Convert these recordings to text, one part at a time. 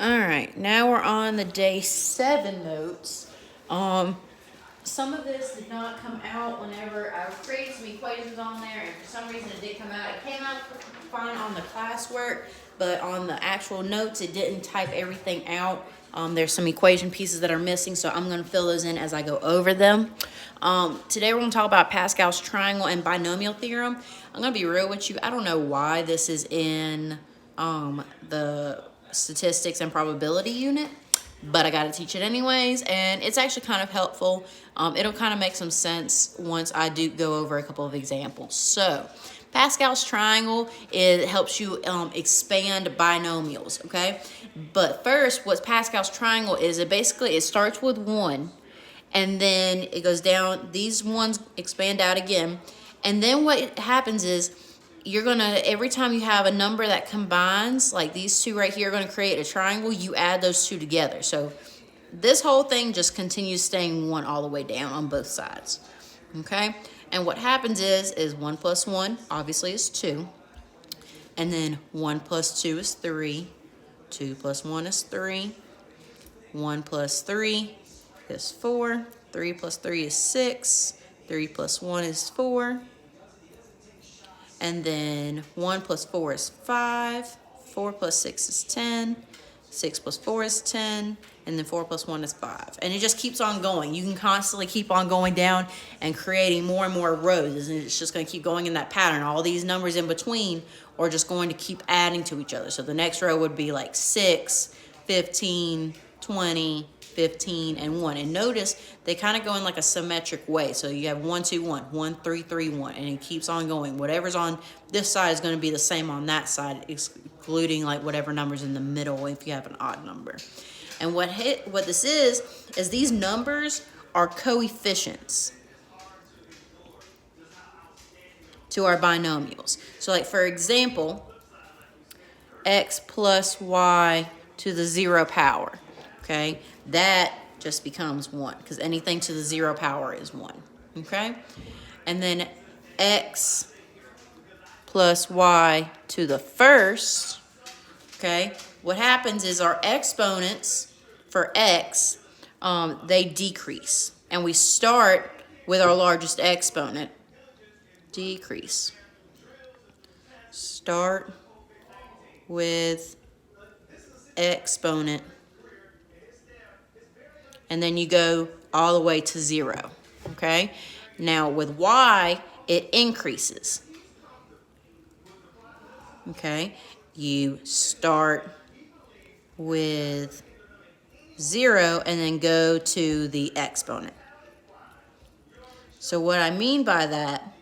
All right, now we're on the day 7 notes. Some of this did not come out whenever I created some equations on there, and for some reason it did come out. It came out fine on the classwork, but on the actual notes it didn't type everything out. There's some equation pieces that are missing, so I'm going to fill those in as I go over them. Today we're going to talk about Pascal's triangle and binomial theorem. I'm going to be real with you. I don't know why this is in the statistics and probability unit, but I got to teach it anyways, and it's actually kind of helpful. It'll kind of make some sense once I do go over a couple of examples. So Pascal's triangle, it helps you expand binomials, okay? But first, what Pascal's triangle is, it starts with 1, and then it goes down. These ones expand out again, and then what happens is you're gonna, every time you have a number that combines, like these two right here are gonna create a triangle, you add those two together. So this whole thing just continues staying 1 all the way down on both sides, okay? And what happens is 1 plus 1 obviously is 2, and then 1 plus 2 is 3, 2 plus 1 is 3, 1 plus 3 is 4, 3 plus 3 is 6, 3 plus 1 is 4, and then 1 plus 4 is 5, 4 plus 6 is 10, 6 plus 4 is 10, and then 4 plus 1 is 5. And it just keeps on going. You can constantly keep on going down and creating more and more rows, and it's just going to keep going in that pattern. All these numbers in between are just going to keep adding to each other. So the next row would be like 6, 15, 20, 15, and 1. And notice they kind of go in like a symmetric way. So you have 1, 2, 1, 1, 3, 3, 1, and it keeps on going. Whatever's on this side is going to be the same on that side, excluding like whatever number's in the middle if you have an odd number. And what this is these numbers are coefficients to our binomials. So like for example, x plus y to the 0 power, okay? That just becomes 1 because anything to the 0 power is 1, okay? And then x plus y to the first, okay? What happens is our exponents for x, they decrease. And we start with our largest exponent. Decrease. Start with exponent. And then you go all the way to 0, okay? Now with y, it increases. Okay? You start with 0 and then go to the exponent. So what I mean by that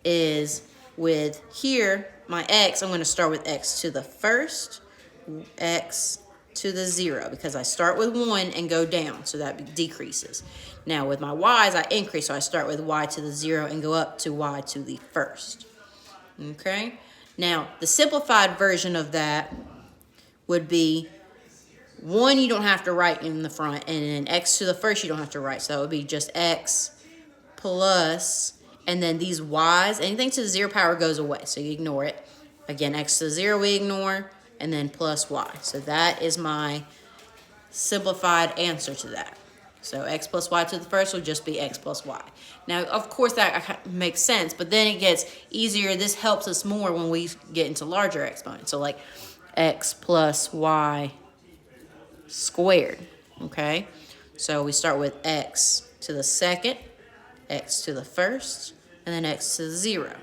is with here, my x, I'm going to start with x to the first, x to the 0, because I start with 1 and go down, so that decreases. Now with my y's, I increase, so I start with y to the 0 and go up to y to the first. Okay? Now, the simplified version of that would be 1 you don't have to write in the front, and then x to the first you don't have to write. So that would be just x plus, and then these y's, anything to the 0 power goes away, so you ignore it. Again, x to the 0 we ignore, and then plus y. So that is my simplified answer to that. So x plus y to the first will just be x plus y. Now, of course, that makes sense, but then it gets easier. This helps us more when we get into larger exponents. So like x plus y squared, okay? So we start with x to the second, x to the first, and then x to the 0,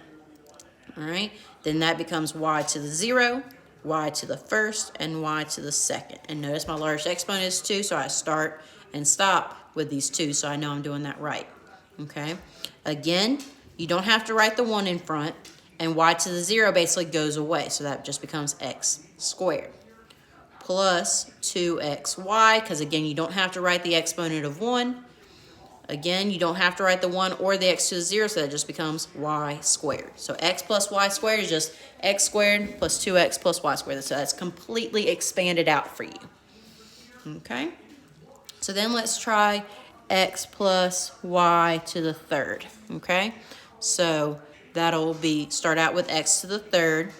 all right? Then that becomes y to the 0, y to the first, and y to the second. And notice my largest exponent is 2, so I start and stop with these 2, so I know I'm doing that right, okay? Again, you don't have to write the 1 in front, and y to the 0 basically goes away, so that just becomes x squared plus 2xy, because again, you don't have to write the exponent of 1. Again, you don't have to write the 1 or the x to the 0, so that just becomes y squared. So x plus y squared is just x squared plus 2x plus y squared. So that's completely expanded out for you. Okay? So then let's try x plus y to the third. Okay? So that'll be, start out with x to the third,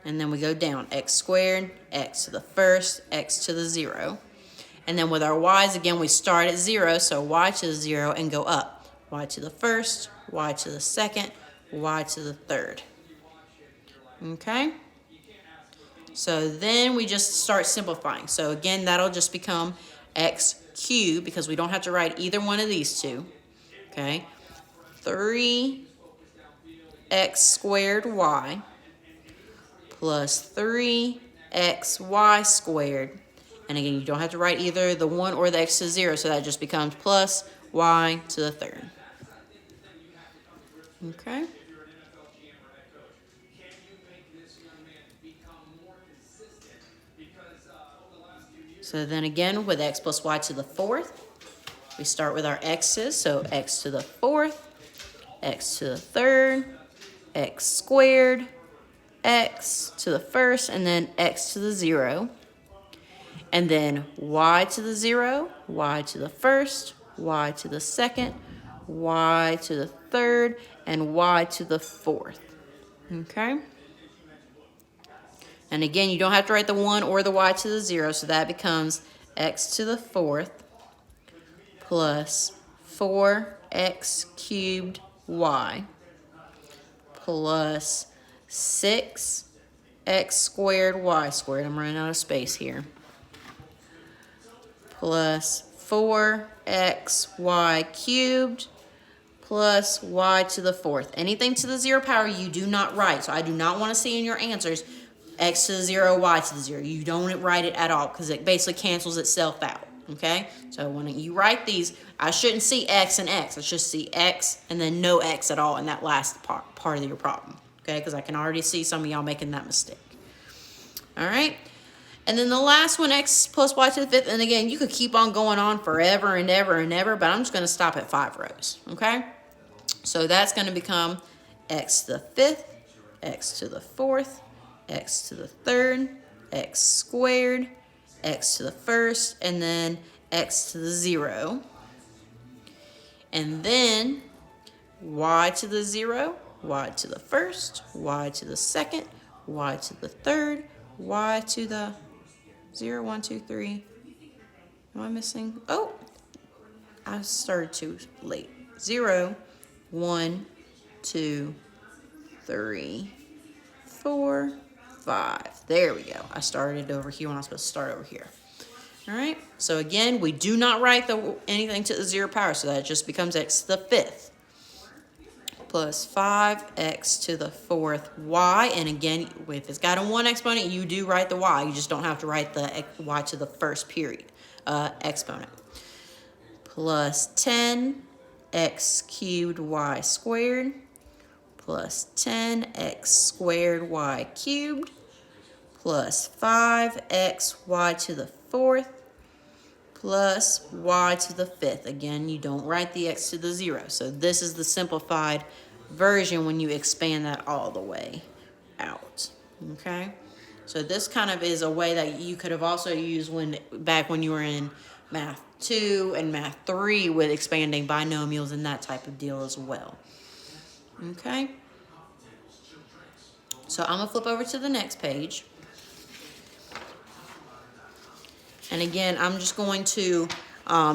And then we go down, x squared, x to the first, x to the 0. And then with our y's, again, we start at 0, so y to the 0 and go up. Y to the first, y to the second, y to the third. Okay? So then we just start simplifying. So again, that'll just become x cubed, because we don't have to write either one of these two. Okay? 3x squared y plus 3xy squared. And again, you don't have to write either the 1 or the x to 0, so that just becomes plus y to the third. Okay? So then again, with x plus y to the fourth, we start with our x's, so x to the fourth, x to the third, x squared, x to the first, and then x to the 0. And then y to the 0, y to the first, y to the second, y to the third, and y to the fourth. Okay? And again, you don't have to write the 1 or the y to the 0, so that becomes x to the fourth plus 4x cubed y plus 6x squared y squared. I'm running out of space here. Plus 4xy cubed plus y to the fourth. Anything to the 0 power you do not write. So I do not want to see in your answers x to the 0, y to the 0. You don't write it at all, because it basically cancels itself out. Okay? So when you write these, I shouldn't see x and x. I should see x and then no x at all in that last part of your problem. Okay? Because I can already see some of y'all making that mistake. All right? And then the last one, x plus y to the fifth. And again, you could keep on going on forever and ever and ever, but I'm just going to stop at 5 rows. Okay? So that's going to become x to the fifth, x to the fourth, x to the third, x squared, x to the first, and then x to the 0. And then y to the 0, y to the first, y to the second, y to the third, y to the 0, 1, 2, 3. Am I missing? Oh, I started too late. 0, 1, 2, 3, 4, 5. There we go. I started over here when I was supposed to start over here. All right. So again, we do not write anything to the 0 power, so that just becomes x to the fifth plus 5x to the fourth y. And again, if it's got a 1 exponent, you do write the y. You just don't have to write the y to the first period exponent. Plus 10x cubed y squared plus 10x squared y cubed plus 5xy to the fourth plus y to the fifth. Again, you don't write the x to the 0. So this is the simplified version when you expand that all the way out. Okay? So this kind of is a way that you could have also used back when you were in Math 2 and Math 3 with expanding binomials and that type of deal as well. Okay? So I'm going to flip over to the next page. And again, I'm just going to,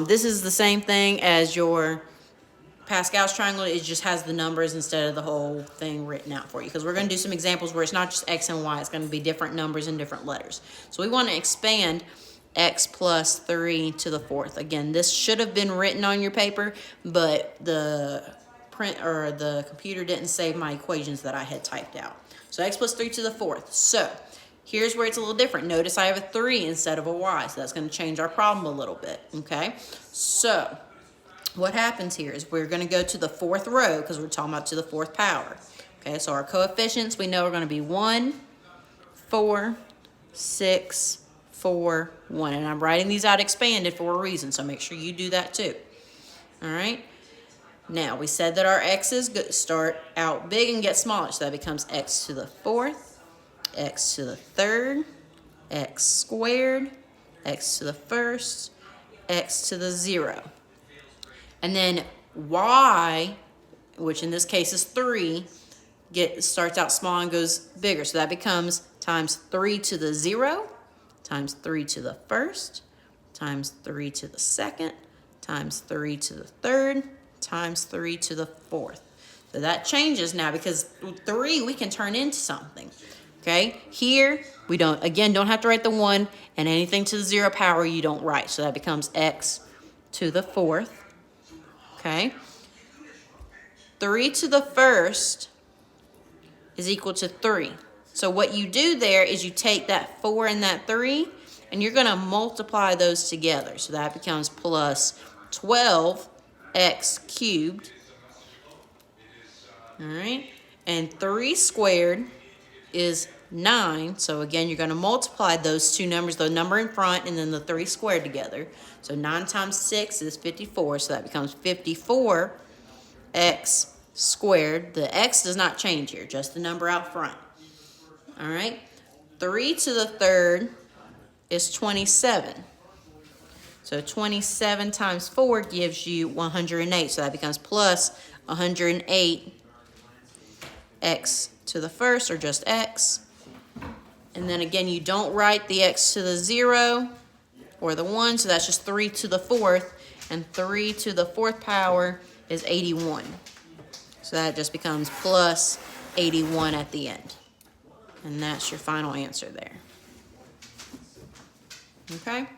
this is the same thing as your Pascal's triangle. It just has the numbers instead of the whole thing written out for you. Because we're going to do some examples where it's not just x and y. It's going to be different numbers and different letters. So we want to expand x plus 3 to the fourth. Again, this should have been written on your paper, but the computer didn't save my equations that I had typed out. So x plus 3 to the fourth. So here's where it's a little different. Notice I have a 3 instead of a y, so that's going to change our problem a little bit, okay? So what happens here is we're going to go to the fourth row because we're talking about to the fourth power. Okay, so our coefficients we know are going to be 1, 4, 6, 4, 1. And I'm writing these out expanded for a reason, so make sure you do that too. All right? Now, we said that our x's start out big and get smaller, so that becomes x to the fourth, x to the third, x squared, x to the first, x to the 0. And then y, which in this case is 3, starts out small and goes bigger. So that becomes times 3 to the 0, times 3 to the first, times 3 to the second, times 3 to the third, times 3 to the fourth. So that changes now because 3 we can turn into something. Okay, here we don't have to write the 1, and anything to the 0 power you don't write. So that becomes x to the fourth. Okay, 3 to the first is equal to 3. So what you do there is you take that 4 and that 3, and you're going to multiply those together. So that becomes plus 12x cubed. All right, and 3 squared is 9. So again, you're going to multiply those two numbers, the number in front and then the 3 squared together. So 9 times 6 is 54. So that becomes 54x squared. The x does not change here, just the number out front. All right, 3 to the third is 27. So 27 times 4 gives you 108. So that becomes plus 108 x to the first, or just x. And then again, you don't write the x to the 0 or the 1, so that's just 3 to the fourth. And 3 to the fourth power is 81. So that just becomes plus 81 at the end. And that's your final answer there. Okay?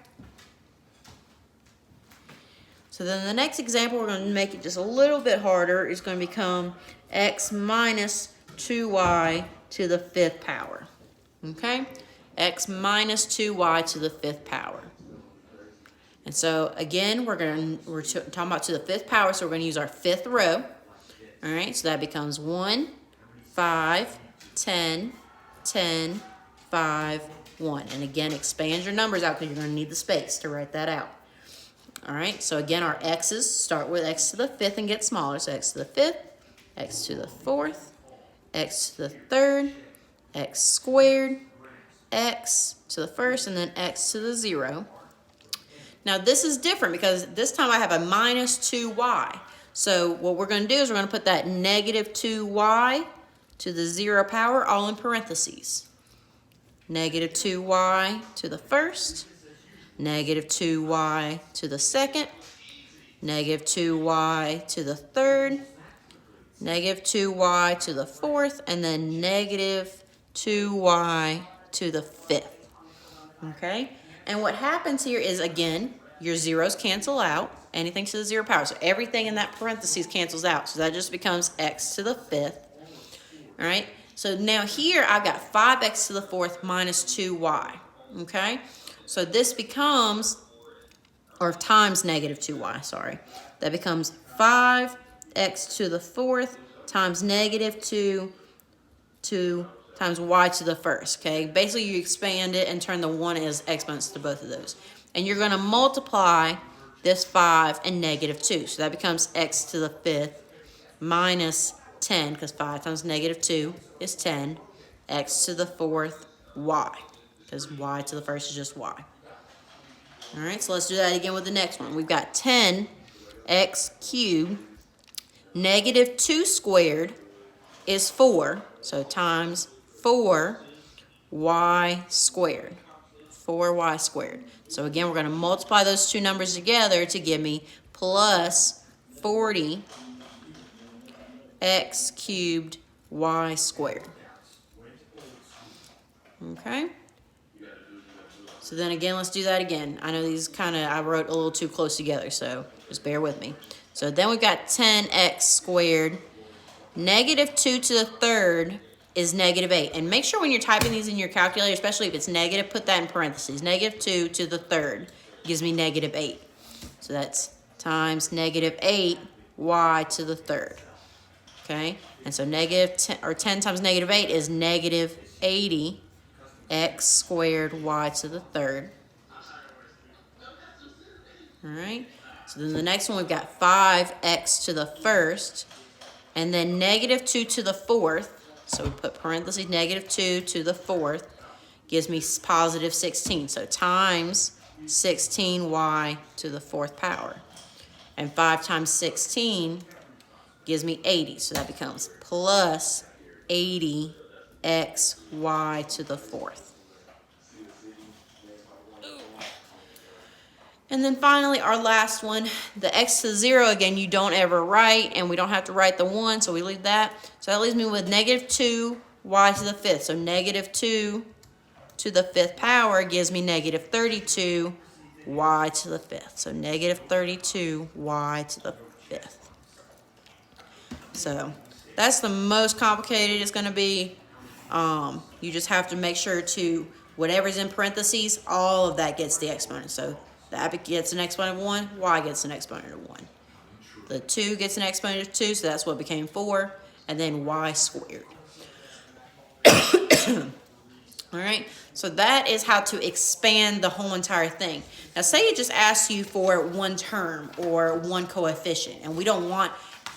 So then the next example, we're going to make it just a little bit harder. It's going to become x minus 2y to the fifth power. Okay? X minus 2y to the fifth power. And so again, we're talking about to the fifth power, so we're going to use our fifth row. All right, so that becomes 1, 5, 10, 10, 5, 1. And again, expand your numbers out because you're going to need the space to write that out. All right, so again, our x's start with x to the fifth and get smaller. So x to the fifth, x to the fourth, x to the third, x squared, x to the first, and then x to the 0. Now this is different because this time I have a minus 2y. So what we're going to do is we're going to put that negative 2y to the 0 power all in parentheses. Negative 2y to the first, negative 2y to the second, negative 2y to the third, negative 2y to the fourth, and then negative 2y to the fifth. Okay? And what happens here is, again, your zeros cancel out, anything to the 0 power. So everything in that parentheses cancels out. So that just becomes x to the fifth. All right? So now here I've got 5x to the fourth minus 2y. Okay? So this becomes, or times negative 2y, sorry. That becomes 5x to the fourth times negative 2 times y to the first, okay? Basically, you expand it and turn the 1 as exponents to both of those. And you're going to multiply this 5 and negative 2. So that becomes x to the fifth minus 10, because 5 times negative 2 is 10. X to the fourth, y, because y to the first is just y. All right, so let's do that again with the next one. We've got 10x cubed. Negative 2 squared is 4, so times 4y squared. 4y squared. So again, we're going to multiply those two numbers together to give me plus 40x cubed y squared. Okay? So then again, let's do that again. I know these I wrote a little too close together, so just bear with me. So then we've got 10x squared. Negative 2 to the third is negative 8. And make sure when you're typing these in your calculator, especially if it's negative, put that in parentheses. Negative 2 to the third gives me negative 8. So that's times negative 8y to the third. Okay? And so 10 times negative 8 is negative 80x squared y to the third. All right? So then the next one, we've got 5x to the first, and then negative 2 to the fourth. So we put parentheses, negative 2 to the fourth gives me positive 16. So times 16y to the fourth power. And 5 times 16 gives me 80. So that becomes plus 80 xy to the fourth. And then finally, our last one, the x to the 0, again, you don't ever write, and we don't have to write the 1, so we leave that. So that leaves me with negative 2y to the 5th. So negative 2 to the 5th power gives me negative 32y to the 5th. So negative 32y to the 5th. So that's the most complicated it's going to be. You just have to make sure to, whatever's in parentheses, all of that gets the exponent. So that gets an exponent of 1, y gets an exponent of 1. The 2 gets an exponent of 2, so that's what became 4, and then y squared. All right, so that is how to expand the whole entire thing. Now, say it just asks you for one term or one coefficient, and we don't want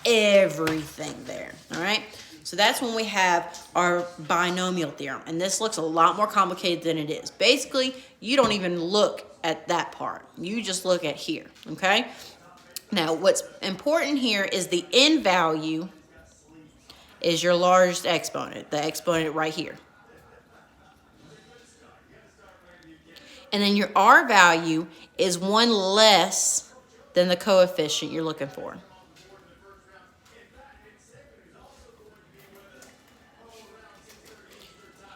everything there, all right? So that's when we have our binomial theorem, and this looks a lot more complicated than it is. Basically, you don't even look at that part. You just look at here, okay? Now, what's important here is the n value is your largest exponent, the exponent right here. And then your r value is one less than the coefficient you're looking for.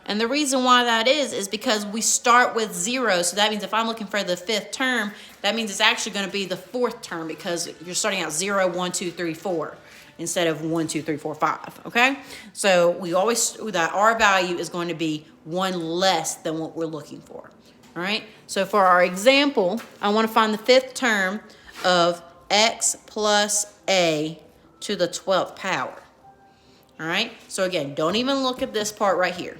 And the reason why that is because we start with 0. So that means if I'm looking for the 5th term, that means it's actually going to be the 4th term because you're starting out 0, 1, 2, 3, 4 instead of 1, 2, 3, 4, 5. Okay? So we always, that r value is going to be one less than what we're looking for. All right? So for our example, I want to find the 5th term of x plus a to the 12th power. All right? So again, don't even look at this part right here.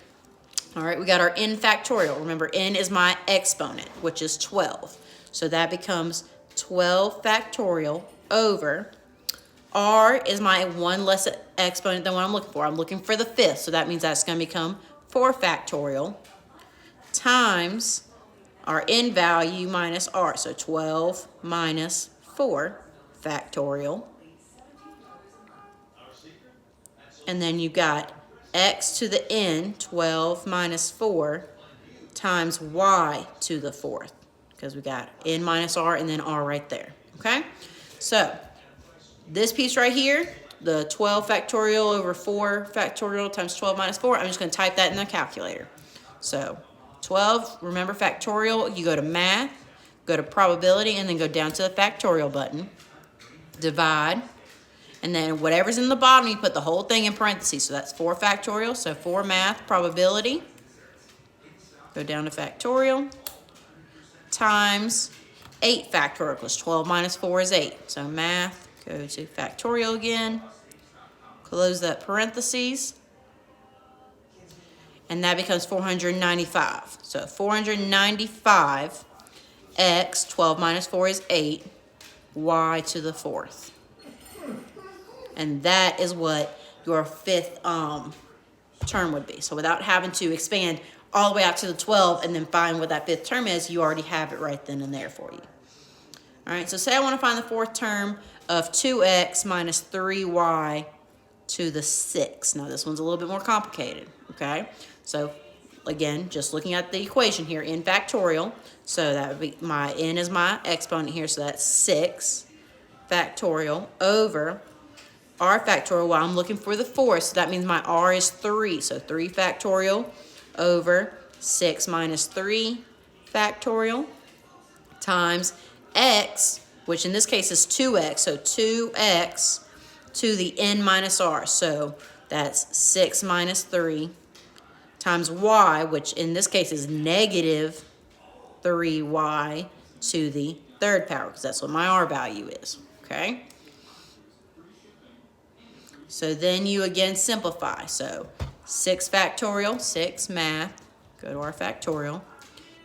All right, we got our n factorial. Remember, n is my exponent, which is 12. So that becomes 12 factorial over r is my one less exponent than what I'm looking for. I'm looking for the 5th, so that means that's going to become 4 factorial times our n value minus r. So 12 minus 4 factorial. And then you got x to the n, 12 minus 4, times y to the 4th, because we got n minus r and then r right there, okay? So this piece right here, the 12 factorial over 4 factorial times 12 minus 4, I'm just going to type that in the calculator. So 12, remember factorial, you go to math, go to probability, and then go down to the factorial button, divide. And then whatever's in the bottom, you put the whole thing in parentheses. So that's 4 factorial. So 4 math probability. Go down to factorial. Times 8 factorial, because 12 minus 4 is 8. So math, go to factorial again. Close that parentheses. And that becomes 495. So 495, x, 12 minus 4 is 8, y to the 4th. And that is what your 5th term would be. So without having to expand all the way out to the 12 and then find what that 5th term is, you already have it right then and there for you. All right, so say I want to find the 4th term of 2x minus 3y to the 6th. Now this one's a little bit more complicated, okay? So again, just looking at the equation here, n factorial. So that would be, my n is my exponent here, so that's 6 factorial over r factorial. Well, I'm looking for the 4th, so that means my r is 3. So 3 factorial over 6 minus 3 factorial times x, which in this case is 2x. So 2x to the n minus r. So that's 6 minus 3 times y, which in this case is negative 3y to the 3rd power, because that's what my r value is, okay? So then you again simplify. So 6 factorial, 6 math, go to our factorial,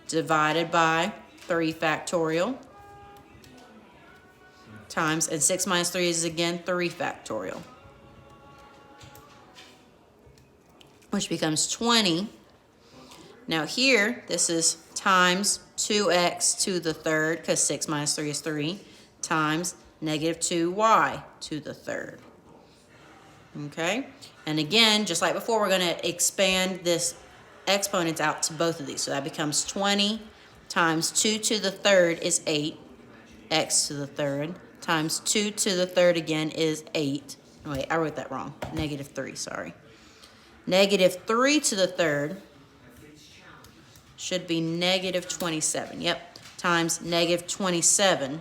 divided by 3 factorial, times, and 6 minus 3 is again 3 factorial, which becomes 20. Now here, this is times 2x to the 3rd, because 6 minus 3 is 3, times negative 2y to the 3rd. Okay? And again, just like before, we're going to expand this exponents out to both of these. So that becomes 20 times 2 to the third is 8, x to the third, times 2 to the third again is 8. Wait, I wrote that wrong. Negative 3, sorry. Negative 3 to the third should be negative 27. Yep, times negative 27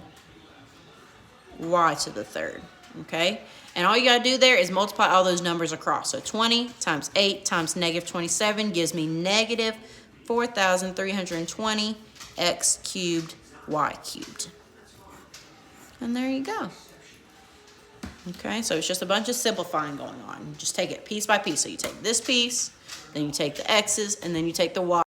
y to the third. Okay? And all you got to do there is multiply all those numbers across. So 20 times 8 times negative 27 gives me negative 4,320 x cubed y cubed. And there you go. Okay, so it's just a bunch of simplifying going on. You just take it piece by piece. So you take this piece, then you take the x's, and then you take the y.